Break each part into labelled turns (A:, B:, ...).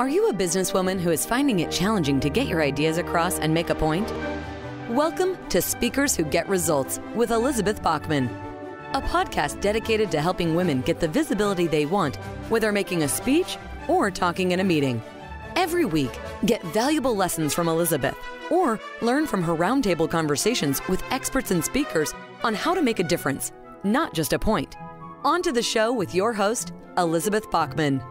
A: Are you a businesswoman who is finding it challenging to get your ideas across and make a point? Welcome to Speakers Who Get Results with Elizabeth Bachman, a podcast dedicated to helping women get the visibility they want, whether making a speech or talking in a meeting. Every week, get valuable lessons from Elizabeth or learn from her roundtable conversations with experts and speakers on how to make a difference, not just a point. On to the show with your host, Elizabeth Bachman.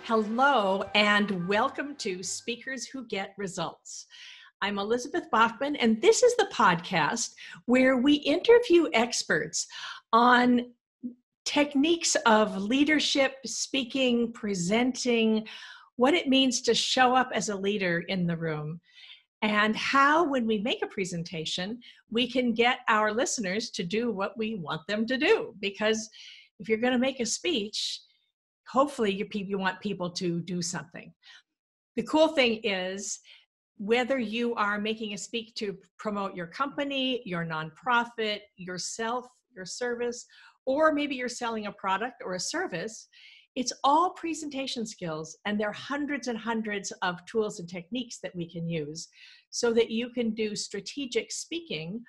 B: Hello, and welcome to Speakers Who Get Results. I'm Elizabeth Bachman, and this is the podcast where we interview experts on techniques of leadership, speaking, presenting, what it means to show up as a leader in the room, and how, when we make a presentation, we can get our listeners to do what we want them to do. Because if you're going to make a speech, hopefully you want people to do something. The cool thing is, whether you are making a speech to promote your company, your nonprofit, yourself, your service, or maybe you're selling a product or a service, it's all presentation skills, and there are hundreds and hundreds of tools and techniques that we can use so that you can do strategic speaking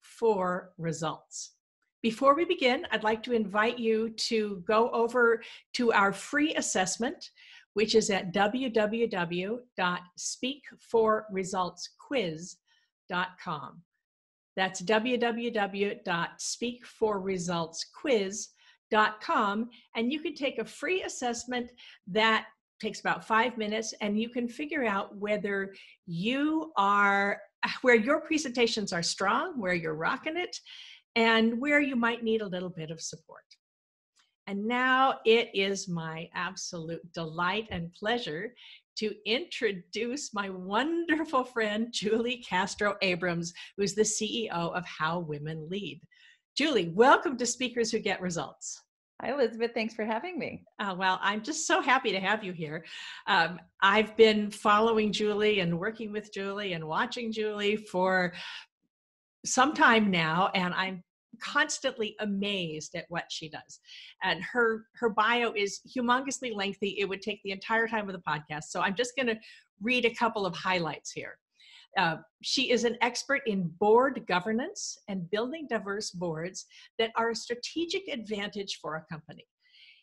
B: for results. Before we begin, I'd like to invite you to go over to our free assessment, which is at www.speakforresultsquiz.com. That's www.speakforresultsquiz.com, and you can take a free assessment that takes about 5 minutes, and you can figure out whether you are, where your presentations are strong, where you're rocking it, and where you might need a little bit of support. And now it is my absolute delight and pleasure to introduce my wonderful friend, Julie Castro Abrams, who's the CEO of How Women Lead. Julie, welcome to Speakers Who Get Results.
C: Hi, Elizabeth. Thanks for having me.
B: Well, I'm just so happy to have you here. I've been following Julie and working with Julie and watching Julie for some time now, and I'm constantly amazed at what she does. And her bio is humongously lengthy. It would take the entire time of the podcast. So I'm just going to read a couple of highlights here. She is an expert in board governance and building diverse boards that are a strategic advantage for a company.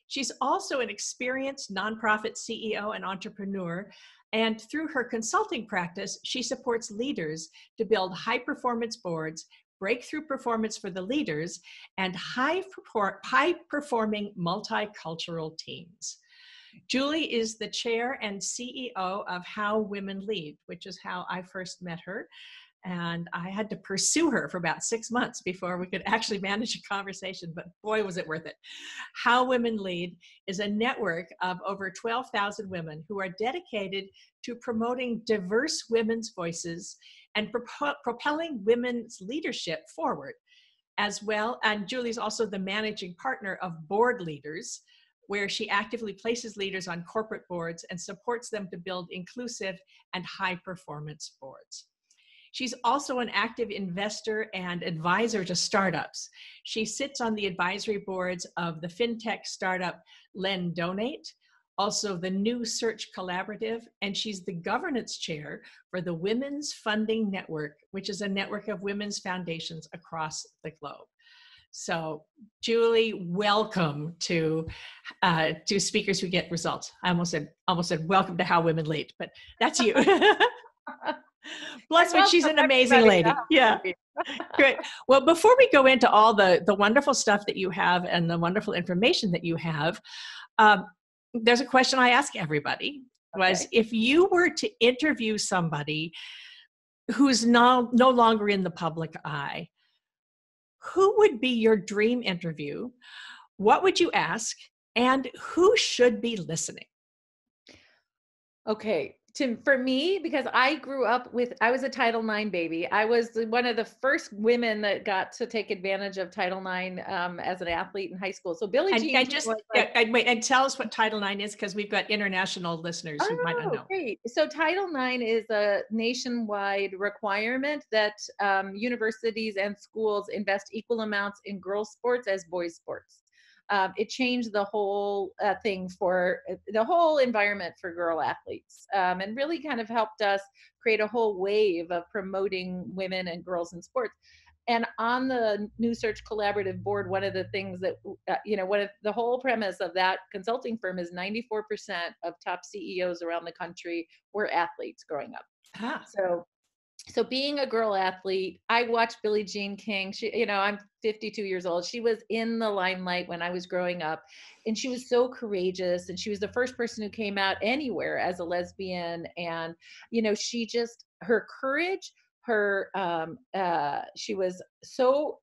B: She's also an experienced nonprofit CEO and entrepreneur, and through her consulting practice, she supports leaders to build high-performance boards, breakthrough performance for the leaders, and high-performing multicultural teams. Julie is the chair and CEO of How Women Lead, which is how I first met her. And I had to pursue her for about 6 months before we could actually manage a conversation, but boy, was it worth it. How Women Lead is a network of over 12,000 women who are dedicated to promoting diverse women's voices and propelling women's leadership forward as well. And Julie's also the managing partner of Board Leaders, where she actively places leaders on corporate boards and supports them to build inclusive and high-performance boards. She's also an active investor and advisor to startups. She sits on the advisory boards of the fintech startup Lend Donate, also the New Search Collaborative, and she's the governance chair for the Women's Funding Network, which is a network of women's foundations across the globe. So, Julie, welcome to Speakers Who Get Results. I almost said welcome to How Women Lead, but that's you. Plus, when she's an amazing lady. Yeah, great. Well, before we go into all the wonderful stuff that you have and the wonderful information that you have, there's a question I ask everybody. Was if you were to interview somebody who's no longer in the public eye, who would be your dream interview? What would you ask? And who should be listening?
C: Okay. For me, because I grew up I was a Title IX baby. I was one of the first women that got to take advantage of Title IX as an athlete in high school. So Billie Jean.
B: Wait, and tell us what Title IX is, because we've got international listeners who might not know.
C: Great. So Title IX is a nationwide requirement that universities and schools invest equal amounts in girls' sports as boys' sports. it changed the whole thing for the whole environment for girl athletes, and really kind of helped us create a whole wave of promoting women and girls in sports. And on the New Search Collaborative board, one of the things that, one of the whole premise of that consulting firm is 94% of top CEOs around the country were athletes growing up.
B: Ah.
C: So being a girl athlete, I watched Billie Jean King. I'm 52 years old. She was in the limelight when I was growing up, and she was so courageous. And she was the first person who came out anywhere as a lesbian. And, her courage, she was so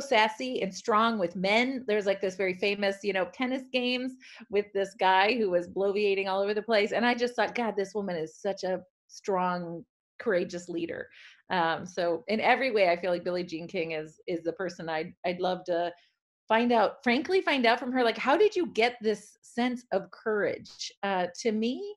C: sassy and strong with men. There's like this very famous, tennis games with this guy who was bloviating all over the place. And I just thought, God, this woman is such a strong, courageous leader. So in every way, I feel like Billie Jean King is the person I'd love to find out from her, like, how did you get this sense of courage? To me,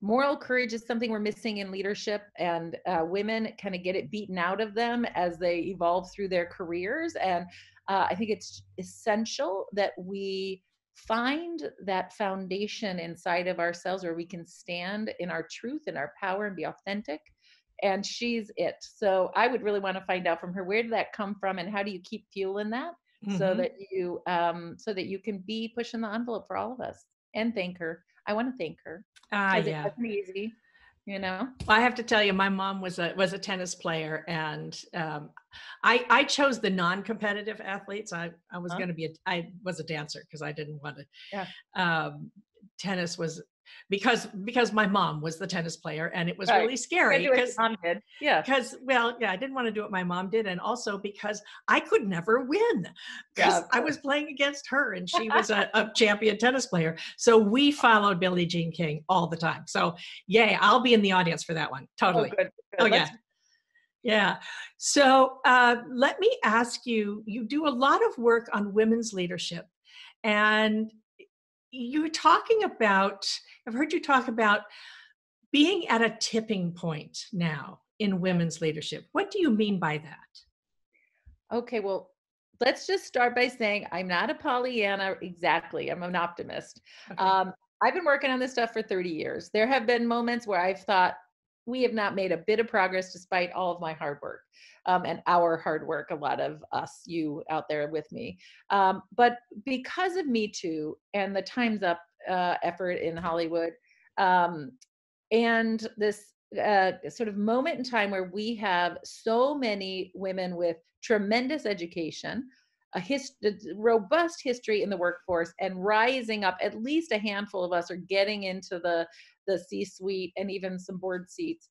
C: moral courage is something we're missing in leadership, and women kind of get it beaten out of them as they evolve through their careers. And I think it's essential that we find that foundation inside of ourselves where we can stand in our truth and our power and be authentic. And she's it. So I would really want to find out from her, where did that come from, and how do you keep fueling that, so that you can be pushing the envelope for all of us. And thank her. I want to thank her. It wasn't easy, Well,
B: I have to tell you, my mom was a tennis player, and I chose the non-competitive athletes. I was going to be I was a dancer because I didn't want to.
C: Yeah.
B: Tennis was because my mom was the tennis player, and it was really scary because
C: mom did. Yeah.
B: Because I didn't want to do what my mom did, and also because I could never win because I was playing against her, and she was a champion tennis player. So we followed Billie Jean King all the time. So yay, I'll be in the audience for that one. Totally.
C: Oh, good.
B: Oh yeah. Yeah. So let me ask you, you do a lot of work on women's leadership, and I've heard you talk about being at a tipping point now in women's leadership. What do you mean by that?
C: Okay, well, let's just start by saying I'm not a Pollyanna exactly. I'm an optimist. Okay. I've been working on this stuff for 30 years. There have been moments where I've thought we have not made a bit of progress despite all of my hard work, and our hard work, a lot of us, you out there with me. But because of Me Too and the Time's Up effort in Hollywood, and this sort of moment in time where we have so many women with tremendous education, a robust history in the workforce, and rising up, at least a handful of us are getting into the C-suite and even some board seats.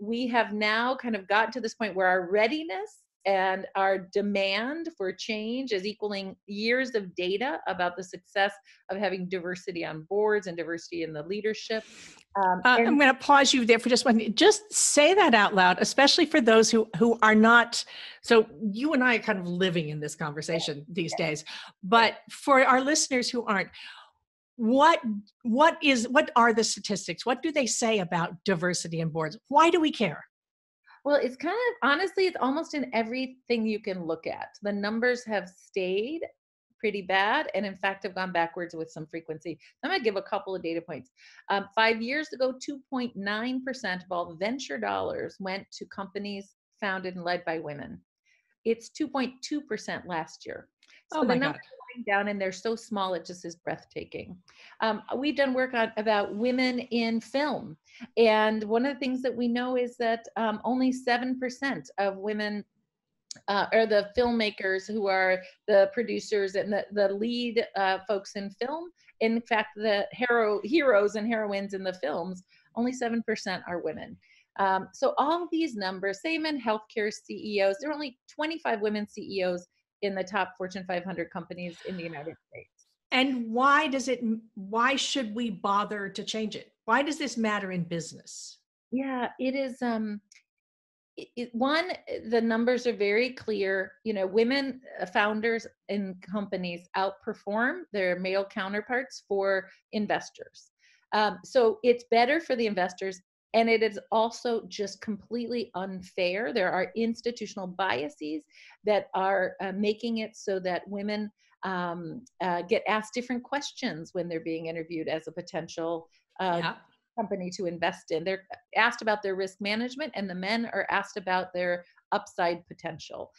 C: We have now kind of gotten to this point where our readiness and our demand for change is equaling years of data about the success of having diversity on boards and diversity in the leadership.
B: I'm going to pause you there for just one minute. Just say that out loud, especially for those who are not. So you and I are kind of living in this conversation these days, but for our listeners who aren't, what are the statistics? What do they say about diversity in boards? Why do we care?
C: Well, it's kind of, honestly, it's almost in everything you can look at. The numbers have stayed pretty bad, and in fact have gone backwards with some frequency. I'm going to give a couple of data points. 5 years ago, 2.9% of all venture dollars went to companies founded and led by women. It's 2.2% last year. So the numbers are going down, and they're so small, it just is breathtaking. We've done work about women in film. And one of the things that we know is that only 7% of women are the filmmakers who are the producers and the lead folks in film. In fact, the heroes and heroines in the films, only 7% are women. So all these numbers, same in healthcare CEOs, there are only 25 women CEOs in the top Fortune 500 companies in the United States.
B: And why should we bother to change it? Why does this matter in business?
C: Yeah, it is. One, the numbers are very clear. Women founders in companies outperform their male counterparts for investors. So it's better for the investors. And it is also just completely unfair. There are institutional biases that are making it so that women get asked different questions when they're being interviewed as a potential
B: Yeah.
C: company to invest in. They're asked about their risk management, and the men are asked about their upside potential.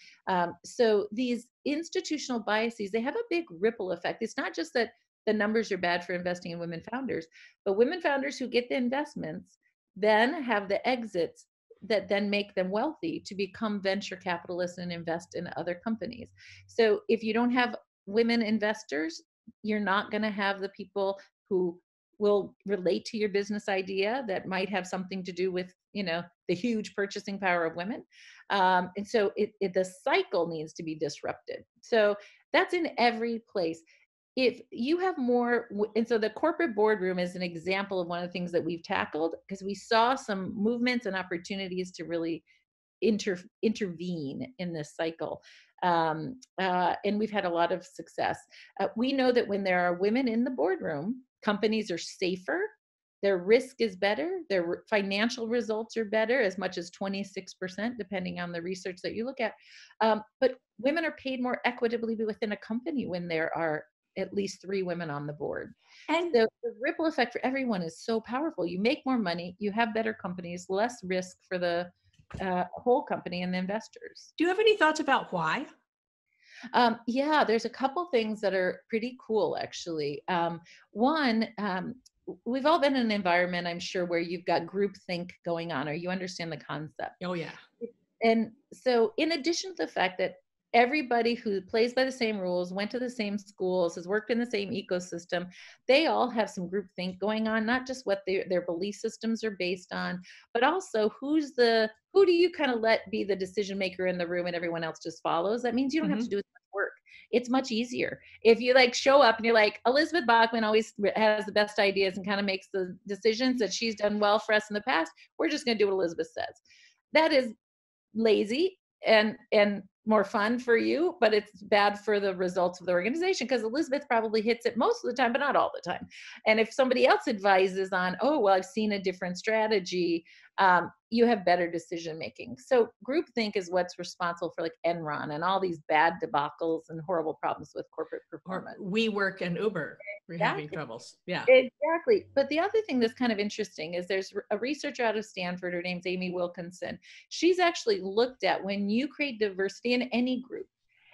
C: So these institutional biases, they have a big ripple effect. It's not just that the numbers are bad for investing in women founders, but women founders who get the investments then have the exits that then make them wealthy to become venture capitalists and invest in other companies. So if you don't have women investors, you're not going to have the people who will relate to your business idea that might have something to do with, you know, the huge purchasing power of women. And so the cycle needs to be disrupted. So that's in every place. If you have more, and so the corporate boardroom is an example of one of the things that we've tackled, because we saw some movements and opportunities to really intervene in this cycle. And we've had a lot of success. We know that when there are women in the boardroom, companies are safer, their risk is better, their financial results are better, as much as 26%, depending on the research that you look at. But women are paid more equitably within a company when there are at least 3 women on the board.
B: And
C: So the ripple effect for everyone is so powerful. You make more money, you have better companies, less risk for the whole company and the investors.
B: do you have any thoughts about why?
C: Yeah, there's a couple things that are pretty cool, actually. One, we've all been in an environment, I'm sure, where you've got groupthink going on, or you understand the concept.
B: Oh, yeah.
C: And so, in addition to the fact that everybody who plays by the same rules, went to the same schools, has worked in the same ecosystem, they all have some groupthink going on, not just what their belief systems are based on, but also who do you kind of let be the decision maker in the room and everyone else just follows. That means you don't have to do as much work. It's much easier if you like show up and you're like, Elizabeth Bachman always has the best ideas and kind of makes the decisions that she's done well for us in the past. We're just going to do what Elizabeth says. That is lazy and more fun for you, but it's bad for the results of the organization, because Elizabeth probably hits it most of the time, but not all the time. And if somebody else advises on, oh, well, I've seen a different strategy, you have better decision making. So groupthink is what's responsible for like Enron and all these bad debacles and horrible problems with corporate performance.
B: Or WeWork and Uber were having troubles. Yeah.
C: Exactly. But the other thing that's kind of interesting is there's a researcher out of Stanford, her name's Amy Wilkinson. She's actually looked at when you create diversity in any group,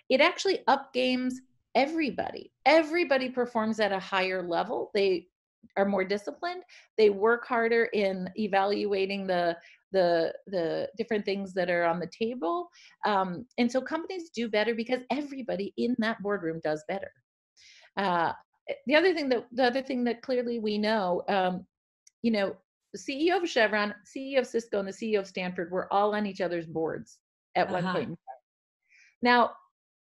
C: it actually upgames everybody. Everybody performs at a higher level. They are more disciplined. They work harder in evaluating the different things that are on the table. And so companies do better because everybody in that boardroom does better. The other thing that clearly we know, the CEO of Chevron, CEO of Cisco, and the CEO of Stanford were all on each other's boards at one point in time. Now,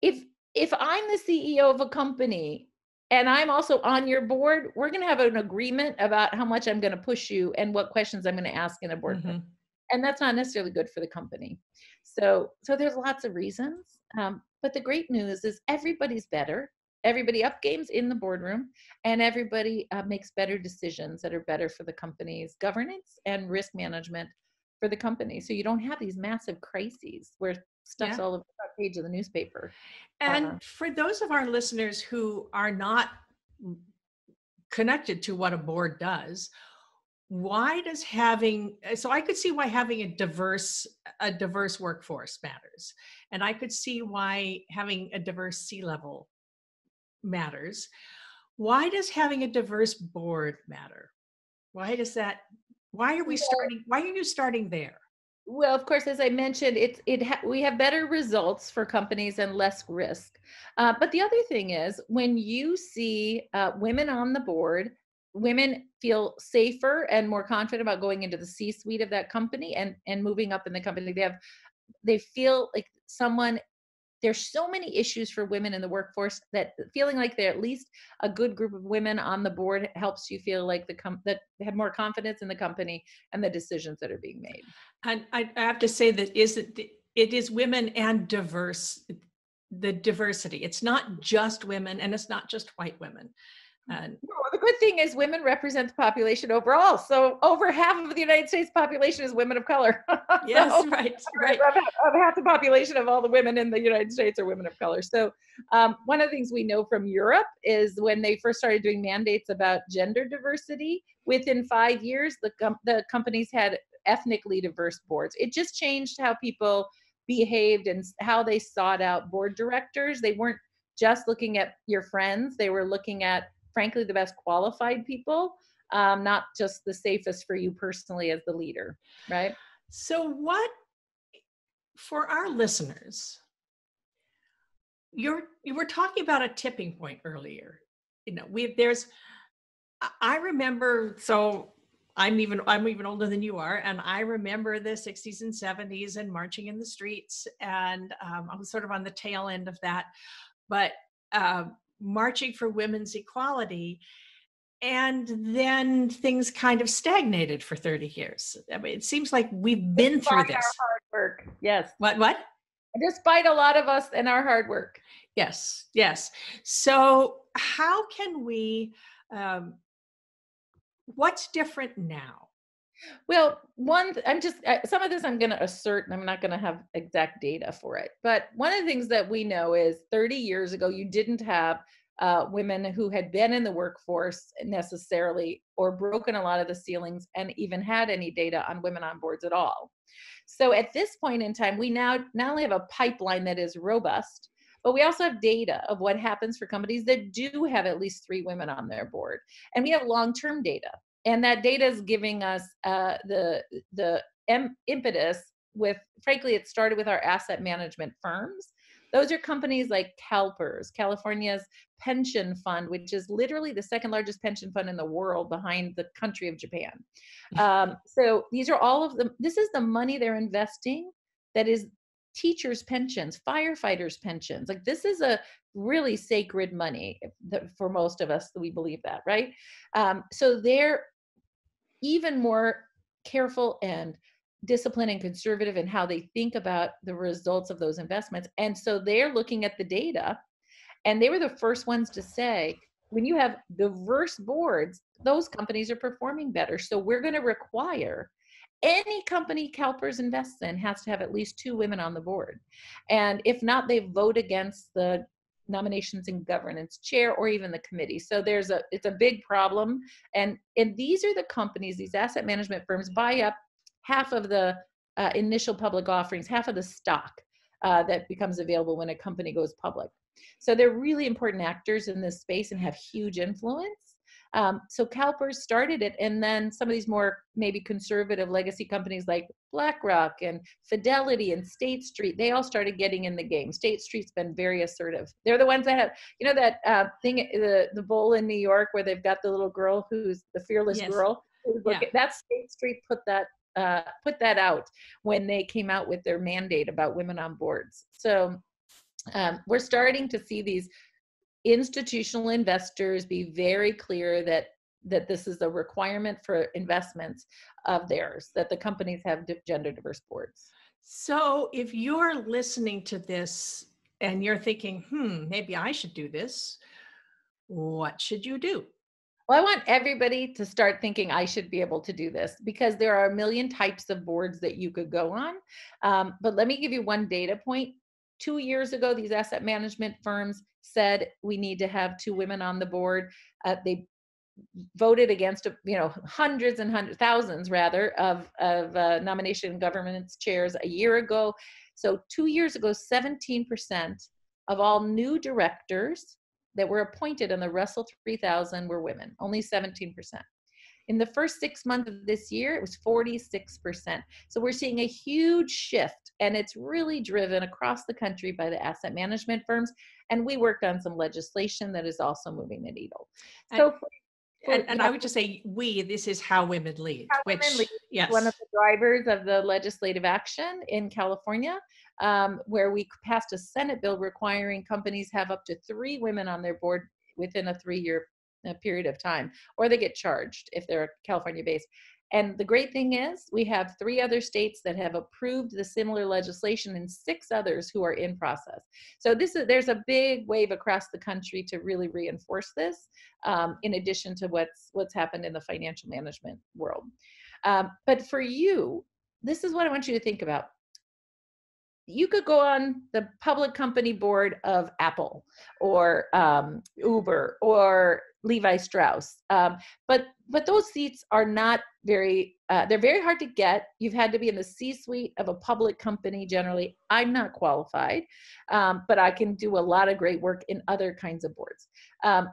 C: if I'm the CEO of a company and I'm also on your board, we're going to have an agreement about how much I'm going to push you and what questions I'm going to ask in a board. And that's not necessarily good for the company. So there's lots of reasons. But the great news is everybody's better. Everybody up games in the boardroom, and everybody makes better decisions that are better for the company's governance and risk management for the company. So you don't have these massive crises where stuff's all over the front page of the newspaper.
B: And for those of our listeners who are not connected to what a board does, I could see why having a diverse workforce matters. And I could see why having a diverse C-level matters. Why does having a diverse board matter? Why are you starting there?
C: Well, of course, as I mentioned, we have better results for companies and less risk. But the other thing is, when you see women on the board, women feel safer and more confident about going into the C-suite of that company and moving up in the company. They feel like there's so many issues for women in the workforce that feeling like they're at least a good group of women on the board helps you feel like that they have more confidence in the company and the decisions that are being made.
B: And I have to say that it is women and diverse, the diversity. It's not just women and it's not just white women. And
C: Well, the good thing is women represent the population overall. So over half of the United States population is women of color.
B: yes,
C: So
B: right.
C: of half the population of all the women in the United States are women of color. So one of the things we know from Europe is when they first started doing mandates about gender diversity, within 5 years, the companies had ethnically diverse boards. It just changed how people behaved and how they sought out board directors. They weren't just looking at your friends. They were looking at, frankly, the best qualified people, not just the safest for you personally as the leader, right?
B: So what, for our listeners, you were talking about a tipping point earlier. I remember, so I'm even older than you are, and I remember the 60s and 70s and marching in the streets, and I was sort of on the tail end of that, but marching for women's equality. And then things kind of stagnated for 30 years. I mean, it seems like we've been through this.
C: Our hard work. Yes.
B: What?
C: Despite a lot of us and our hard work.
B: Yes. So how can we, what's different now?
C: Well, some of this I'm going to assert, and I'm not going to have exact data for it. But one of the things that we know is 30 years ago, you didn't have women who had been in the workforce necessarily, or broken a lot of the ceilings, and even had any data on women on boards at all. So at this point in time, we now not only have a pipeline that is robust, but we also have data of what happens for companies that do have at least 3 women on their board. And we have long-term data. And that data is giving us the impetus with, frankly, it started with our asset management firms. Those are companies like CalPERS, California's pension fund, which is literally the second largest pension fund in the world behind the country of Japan. So these are all of them. This is the money they're investing that is teachers' pensions, firefighters' pensions. Like, this is a really sacred money for most of us. We believe that, right? So they're even more careful and disciplined and conservative in how they think about the results of those investments. And so they're looking at the data, and they were the first ones to say, when you have diverse boards, those companies are performing better. So we're going to require any company CalPERS invests in has to have at least 2 women on the board. And if not, they vote against the nominations and governance chair or even the committee. So it's a big problem. And these are the companies, these asset management firms buy up half of the initial public offerings, half of the stock that becomes available when a company goes public. So they're really important actors in this space and have huge influence. So CalPERS started it, and then some of these more maybe conservative legacy companies like BlackRock and Fidelity and State Street, they all started getting in the game. State Street's been very assertive. They're the ones that have, that thing, the bowl in New York where they've got the little girl who's the fearless girl. That State Street put that out when they came out with their mandate about women on boards. So we're starting to see these institutional investors be very clear that this is a requirement for investments of theirs, that the companies have gender diverse boards.
B: So if you're listening to this and you're thinking, maybe I should do this, what should you do?
C: Well, I want everybody to start thinking I should be able to do this, because there are a million types of boards that you could go on. But let me give you one data point. 2 years ago, these asset management firms said we need to have 2 women on the board. They voted against, hundreds and thousands rather of nomination and governance chairs a year ago. So 2 years ago, 17% of all new directors that were appointed in the Russell 3000 were women, only 17%. In the first 6 months of this year, it was 46%. So we're seeing a huge shift, and it's really driven across the country by the asset management firms. And we worked on some legislation that is also moving the needle. So
B: and I would just say this is How Women Lead. Yes.
C: One of the drivers of the legislative action in California, where we passed a Senate bill requiring companies have up to 3 women on their board within a 3-year period of time, or they get charged if they're California based. And the great thing is we have 3 other states that have approved the similar legislation and 6 others who are in process. So there's a big wave across the country to really reinforce this, in addition to what's happened in the financial management world. But for you, this is what I want you to think about. You could go on the public company board of Apple or Uber or Levi Strauss. But those seats are not they're very hard to get. You've had to be in the C-suite of a public company generally. I'm not qualified, but I can do a lot of great work in other kinds of boards.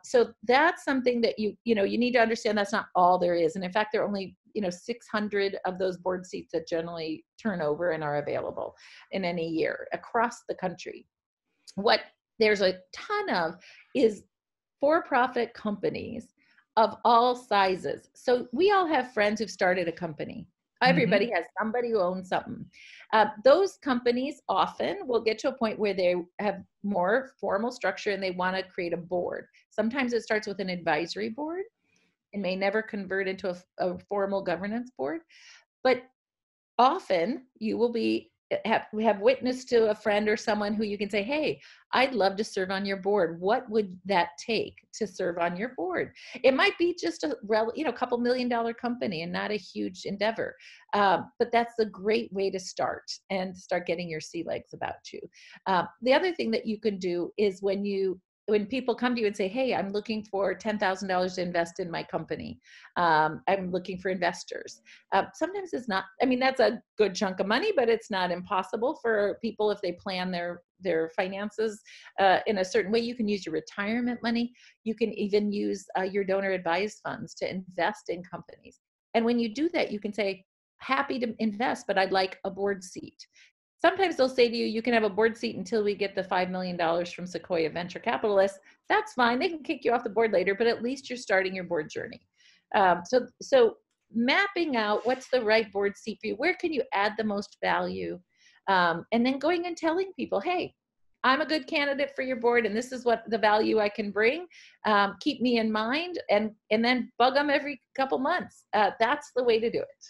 C: So that's something that you need to understand. That's not all there is. And in fact, there are only 600 of those board seats that generally turn over and are available in any year across the country. What there's a ton of is for-profit companies of all sizes. So we all have friends who've started a company. Everybody has somebody who owns something. Those companies often will get to a point where they have more formal structure and they want to create a board. Sometimes it starts with an advisory board. It may never convert into a formal governance board, but often you will have witnessed to a friend or someone who you can say, hey, I'd love to serve on your board. What would that take to serve on your board? It might be just a couple $1 million company and not a huge endeavor. But that's a great way to start and start getting your sea legs about you. The other thing that you can do is when people come to you and say, hey, I'm looking for $10,000 to invest in my company. I'm looking for investors. Sometimes it's not, that's a good chunk of money, but it's not impossible for people if they plan their finances in a certain way. You can use your retirement money. You can even use your donor advised funds to invest in companies. And when you do that, you can say, happy to invest, but I'd like a board seat. Sometimes they'll say to you, you can have a board seat until we get the $5 million from Sequoia Venture Capitalists. That's fine. They can kick you off the board later, but at least you're starting your board journey. So mapping out what's the right board seat for you, where can you add the most value? And then going and telling people, hey, I'm a good candidate for your board, and this is what the value I can bring. Keep me in mind, and then bug them every couple months. That's the way to do it.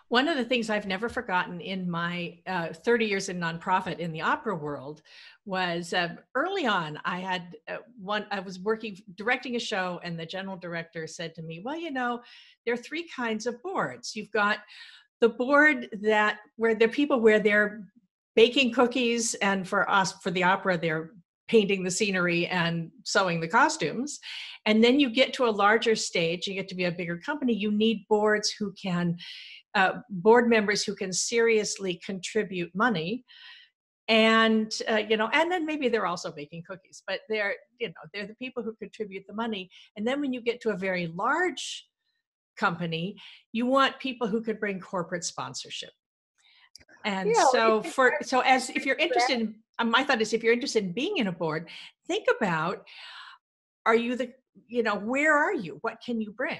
B: One of the things I've never forgotten in my 30 years in nonprofit in the opera world was early on, I was directing a show, and the general director said to me, well, there are 3 kinds of boards. You've got the board where the people where they're baking cookies, and for us, for the opera, they're painting the scenery and sewing the costumes. And then you get to a larger stage, you get to be a bigger company, you need boards who can, board members who can seriously contribute money. And, and then maybe they're also baking cookies, but they're the people who contribute the money. And then when you get to a very large company, you want people who could bring corporate sponsorship. And if you're interested in, my thought is, if you're interested in being in a board, think about, are you where are you? What can you bring?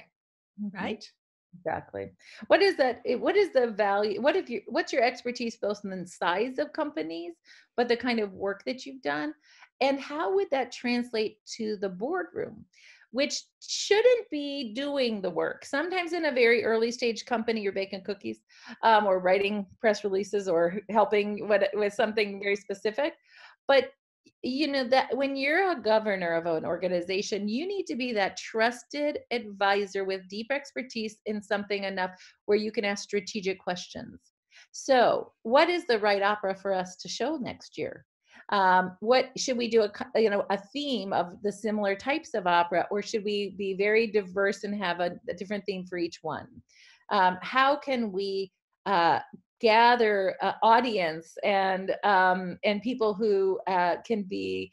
B: Right?
C: Exactly. What is the value? What's your expertise both in the size of companies, but the kind of work that you've done? And how would that translate to the boardroom, which shouldn't be doing the work? Sometimes in a very early stage company, you're baking cookies or writing press releases or helping with something very specific. But that when you're a governor of an organization, you need to be that trusted advisor with deep expertise in something enough where you can ask strategic questions. So what is the right opera for us to show next year? What should we do a theme of the similar types of opera, or should we be very diverse and have a different theme for each one? How can we gather audience and people who can be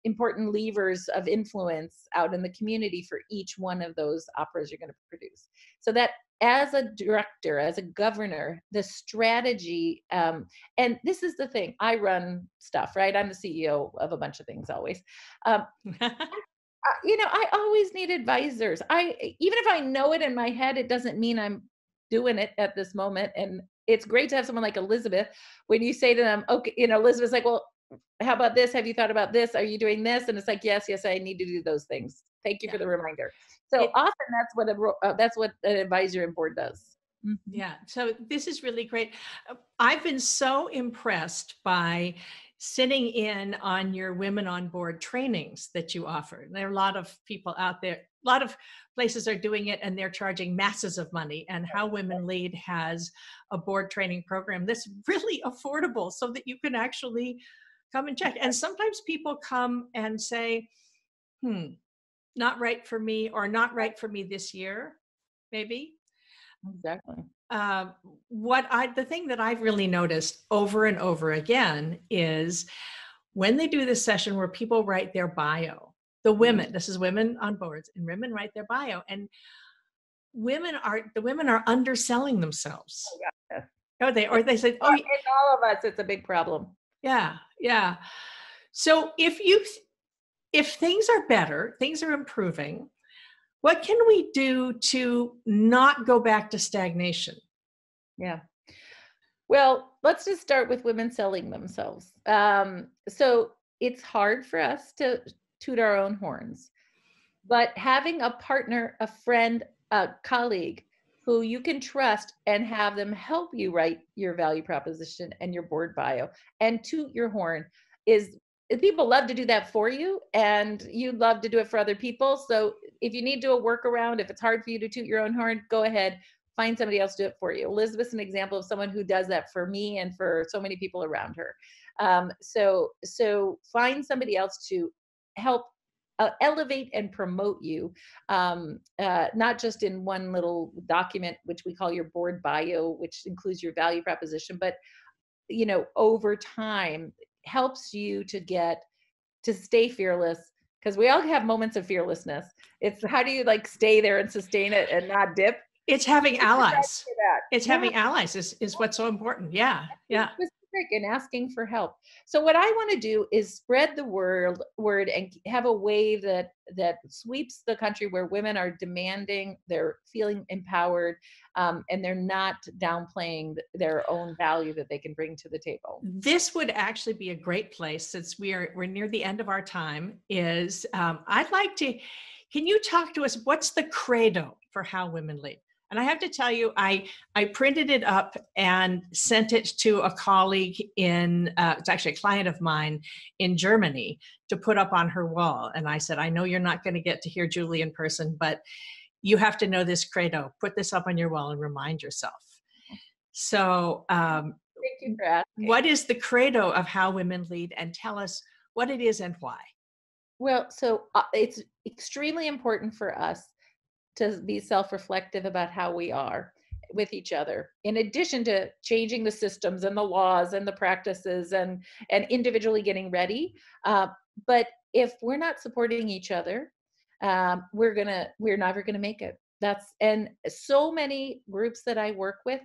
C: important levers of influence out in the community for each one of those operas you're going to produce? So that as a director, as a governor, the strategy, and this is the thing, I run stuff, right? I'm the CEO of a bunch of things always. I always need advisors. Even if I know it in my head, it doesn't mean I'm doing it at this moment. And it's great to have someone like Elizabeth, when you say to them, okay, Elizabeth's like, well, how about this? Have you thought about this? Are you doing this? And it's like, yes, I need to do those things. Thank you for the reminder. So often that's what an advisor and board does. Mhm.
B: Yeah. So this is really great. I've been so impressed by sitting in on your Women on Board trainings that you offer. There are a lot of people out there, a lot of places are doing it, and they're charging masses of money. And How Women Lead has a board training program that's really affordable so that you can actually come and check. And sometimes people come and say, not right for me, or not right for me this year, maybe.
C: Exactly.
B: um, the thing that I've really noticed over and over again is when they do this session where people write their bio, the women, this is Women on Boards, and women write their bio, and the women are underselling themselves.
C: Oh, yeah.
B: Or they say, oh
C: In all of us, it's a big problem.
B: yeah, yeah. So if things are better, things are improving, what can we do to not go back to stagnation?
C: Yeah. Well, let's just start with women selling themselves. So it's hard for us to toot our own horns, but having a partner, a friend, a colleague who you can trust and have them help you write your value proposition and your board bio and toot your horn is, people love to do that for you, and you love to do it for other people. So if you need to do a workaround, if it's hard for you to toot your own horn, go ahead, find somebody else to do it for you. Elizabeth's an example of someone who does that for me and for so many people around her. So find somebody else to help elevate and promote you, not just in one little document, which we call your board bio, which includes your value proposition, but over time helps you to stay fearless, because we all have moments of fearlessness. It's how do you stay there and sustain it and not dip?
B: It's having allies. It's
C: Yeah.
B: having allies is what's so important. Yeah. Yeah.
C: Specific and asking for help. So what I want to do is spread the word and have a wave that sweeps the country, where women are demanding, they're feeling empowered, and they're not downplaying their own value that they can bring to the table.
B: This would actually be a great place, since we're near the end of our time, is I'd like to, can you talk to us, what's the credo for How Women Lead? And I have to tell you, I printed it up and sent it to a colleague it's actually a client of mine in Germany, to put up on her wall. And I said, I know you're not going to get to hear Julie in person, but you have to know this credo. Put this up on your wall and remind yourself. So
C: Thank you for asking.
B: what is the credo of How Women Lead, and tell us what it is and why?
C: Well, so it's extremely important for us to be self-reflective about how we are with each other, in addition to changing the systems and the laws and the practices and individually getting ready. But if we're not supporting each other, we're never gonna make it. And so many groups that I work with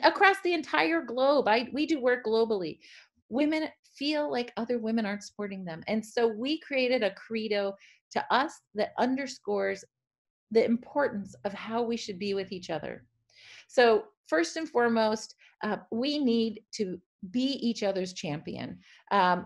C: across the entire globe, we do work globally. Women feel like other women aren't supporting them. And so we created a credo to us that underscores the importance of how we should be with each other. So first and foremost, we need to be each other's champion.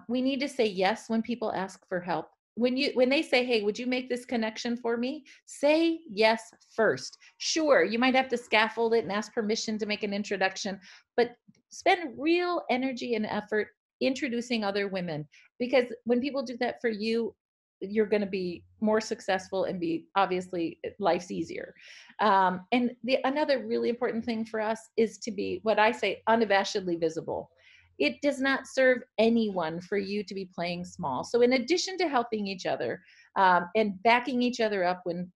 C: We need to say yes when people ask for help. When they say, hey, would you make this connection for me? Say yes first. Sure, you might have to scaffold it and ask permission to make an introduction, but spend real energy and effort introducing other women, because when people do that for you, you're going to be more successful and be, obviously, life's easier. And another really important thing for us is to be, what I say, unabashedly visible. It does not serve anyone for you to be playing small. So in addition to helping each other and backing each other up when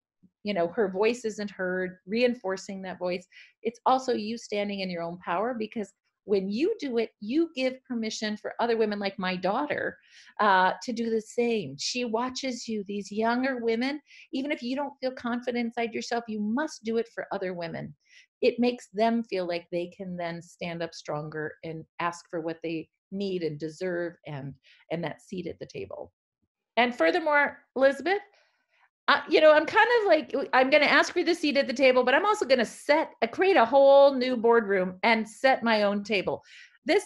C: her voice isn't heard, reinforcing that voice, it's also you standing in your own power, because when you do it, you give permission for other women like my daughter to do the same. She watches you, these younger women. Even if you don't feel confident inside yourself, you must do it for other women. It makes them feel like they can then stand up stronger and ask for what they need and deserve, and that seat at the table. And furthermore, Elizabeth, I'm kind of like, I'm going to ask for the seat at the table, but I'm also going to create a whole new boardroom and set my own table.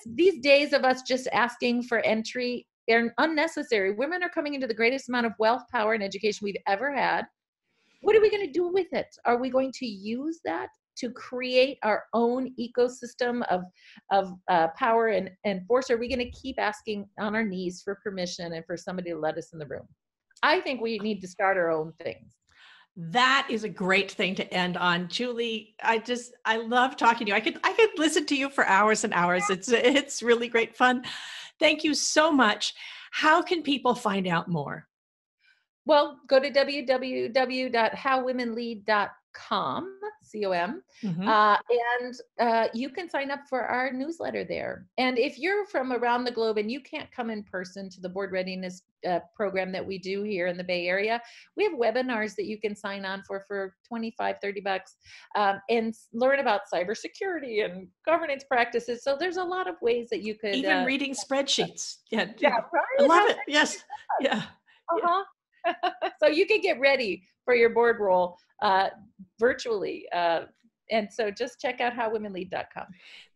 C: These days of us just asking for entry are unnecessary. Women are coming into the greatest amount of wealth, power, and education we've ever had. What are we going to do with it? Are we going to use that to create our own ecosystem of power and force? Or are we going to keep asking on our knees for permission and for somebody to let us in the room? I think we need to start our own things.
B: That is a great thing to end on. Julie, I love talking to you. I could listen to you for hours and hours. It's really great fun. Thank you so much. How can people find out more?
C: Well, go to www.howwomenlead.com, C-O-M, and you can sign up for our newsletter there. And if you're from around the globe and you can't come in person to the board readiness program that we do here in the Bay Area, we have webinars that you can sign on for $25-$30 and learn about cybersecurity and governance practices. So there's a lot of ways that you could
B: even reading spreadsheets. Yeah,
C: right?
B: I love it. Yes, yeah.
C: So you can get ready for your board role virtually. And so just check out howwomenlead.com.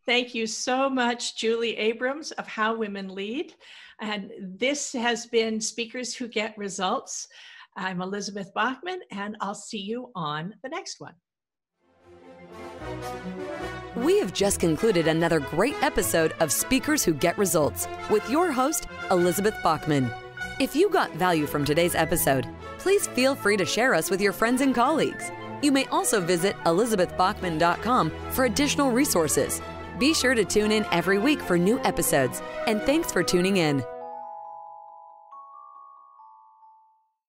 B: Thank you so much, Julie Abrams of How Women Lead. And this has been Speakers Who Get Results. I'm Elizabeth Bachman, and I'll see you on the next one.
A: We have just concluded another great episode of Speakers Who Get Results with your host, Elizabeth Bachman. If you got value from today's episode, please feel free to share us with your friends and colleagues. You may also visit elizabethbachman.com for additional resources. Be sure to tune in every week for new episodes, and thanks for tuning in.